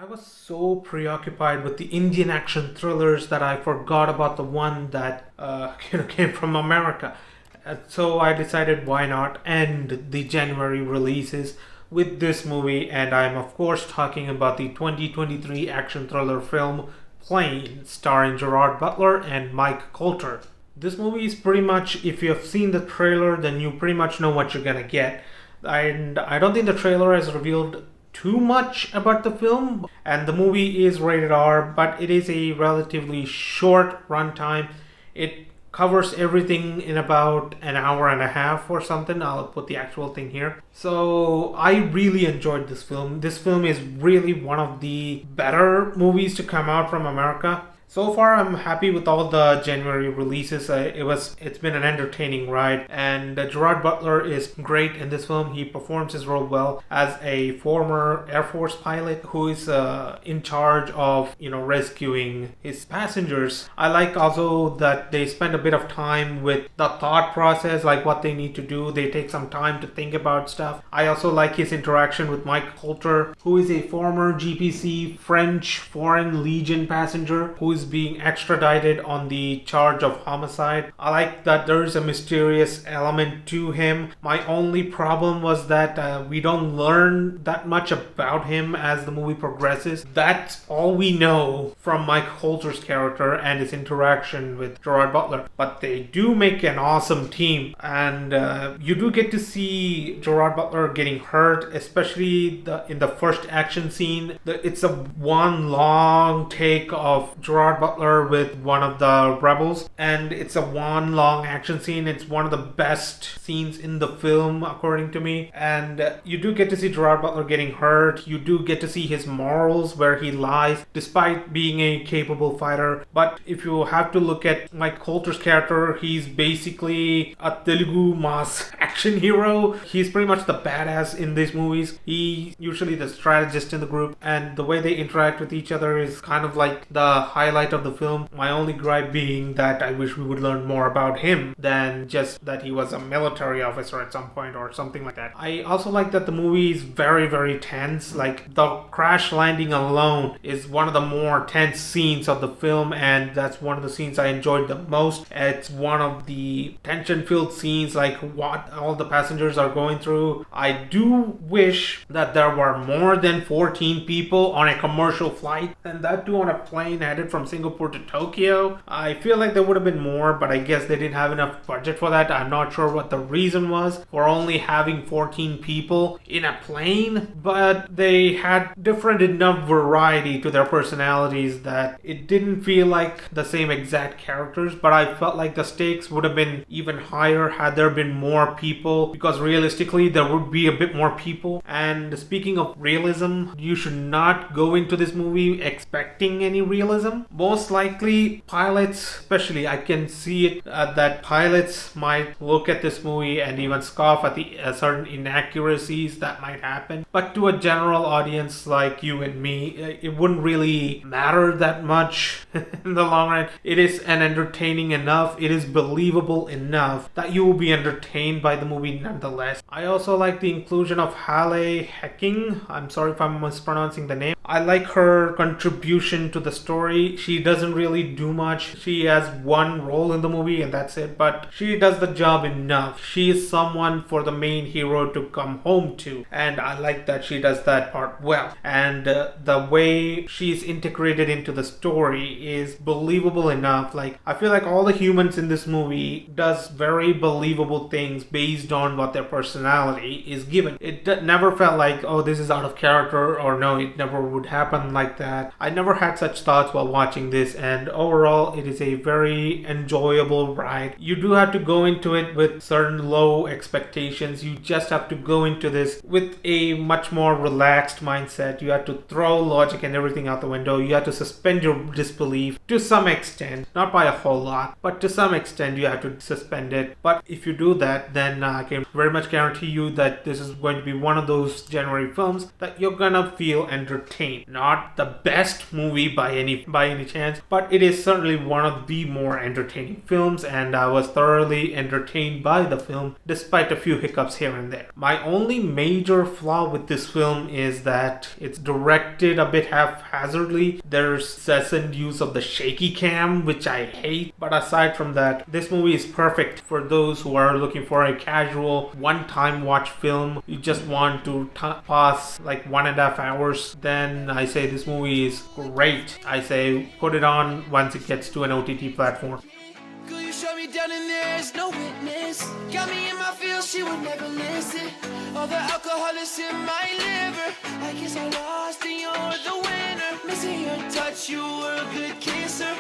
I was so preoccupied with the Indian action thrillers that I forgot about the one that came from America. So I decided why not end the January releases with this movie, and I'm of course talking about the 2023 action thriller film Plane, starring Gerard Butler and Mike Colter. This movie is pretty much, if you have seen the trailer, then you pretty much know what you're gonna get. And I don't think the trailer has revealed too much about the film, and the movie is rated R, but it is a relatively short runtime. It covers everything in about an hour and a half or something. I'll put the actual thing here. So I really enjoyed this film. This film is really one of the better movies to come out from America. So far, I'm happy with all the January releases. It's been an entertaining ride, and Gerard Butler is great in this film. He performs his role well as a former Air Force pilot who is in charge of rescuing his passengers. I like also that they spend a bit of time with the thought process, like what they need to do. They take some time to think about stuff. I also like his interaction with Mike Colter, who is a former GPC French Foreign Legion passenger who is being extradited on the charge of homicide. I like that there is a mysterious element to him. My only problem was that we don't learn that much about him as the movie progresses. That's all we know from Mike Colter's character and his interaction with Gerard Butler. But they do make an awesome team, and you do get to see Gerard Butler getting hurt, especially in the first action scene. It's a one long take of Gerard Butler with one of the rebels, and it's a one long action scene. It's one of the best scenes in the film, according to me. And you do get to see Gerard Butler getting hurt. You do get to see his morals, where he lies despite being a capable fighter. But if you have to look at Mike Colter's character, he's basically a Telugu mass action hero. He's pretty much the badass in these movies. He's usually the strategist in the group, and the way they interact with each other is kind of like the highlight of the film. My only gripe being that I wish we would learn more about him than just that he was a military officer at some point or something like that. I also like that the movie is very, very tense. Like, the crash landing alone is one of the more tense scenes of the film, and that's one of the scenes I enjoyed the most. It's one of the tension-filled scenes, like what all the passengers are going through. I do wish that there were more than 14 people on a commercial flight, and that too on a plane headed from Singapore to Tokyo. I feel like there would have been more, but I guess they didn't have enough budget for that. I'm not sure what the reason was for only having 14 people in a plane, but they had different enough variety to their personalities that it didn't feel like the same exact characters, but I felt like the stakes would have been even higher had there been more people, because realistically there would be a bit more people. And speaking of realism, you should not go into this movie expecting any realism. Most likely pilots, especially, I can see it that pilots might look at this movie and even scoff at the certain inaccuracies that might happen, but to a general audience like you and me, it wouldn't really matter that much in the long run. It is an entertaining enough, it is believable enough that you will be entertained by the movie nonetheless. I also like the inclusion of Halle Hecking. I'm sorry if I'm mispronouncing the name. I like her contribution to the story. She doesn't really do much. She has one role in the movie and that's it, but she does the job enough. She is someone for the main hero to come home to, and I like that she does that part well. And the way she's integrated into the story is believable enough. Like, I feel like all the humans in this movie does very believable things based on what their personality is given. It never felt like, oh, this is out of character, or no, it never would happen like that. I never had such thoughts while watching this, and overall it is a very enjoyable ride. You do have to go into it with certain low expectations. You just have to go into this with a much more relaxed mindset. You have to throw logic and everything out the window. You have to suspend your disbelief to some extent, not by a whole lot, but to some extent you have to suspend it. But if you do that, then I can very much guarantee you that this is going to be one of those January films that you're gonna feel entertained entertained. Not the best movie by any chance, but it is certainly one of the more entertaining films, and I was thoroughly entertained by the film despite a few hiccups here and there. My only major flaw with this film is that it's directed a bit haphazardly. There's incessant use of the shaky cam, which I hate, but aside from that, this movie is perfect for those who are looking for a casual one-time watch film. You just want to pass like 1.5 hours, then I say this movie is great. I say put it on once it gets to an OTT platform. Girl, you shut me down and there's no witness. Got me in my feels, she would never listen. All the alcohol is in my liver. I guess I lost and you're the winner. Missing your touch, you were a good kisser.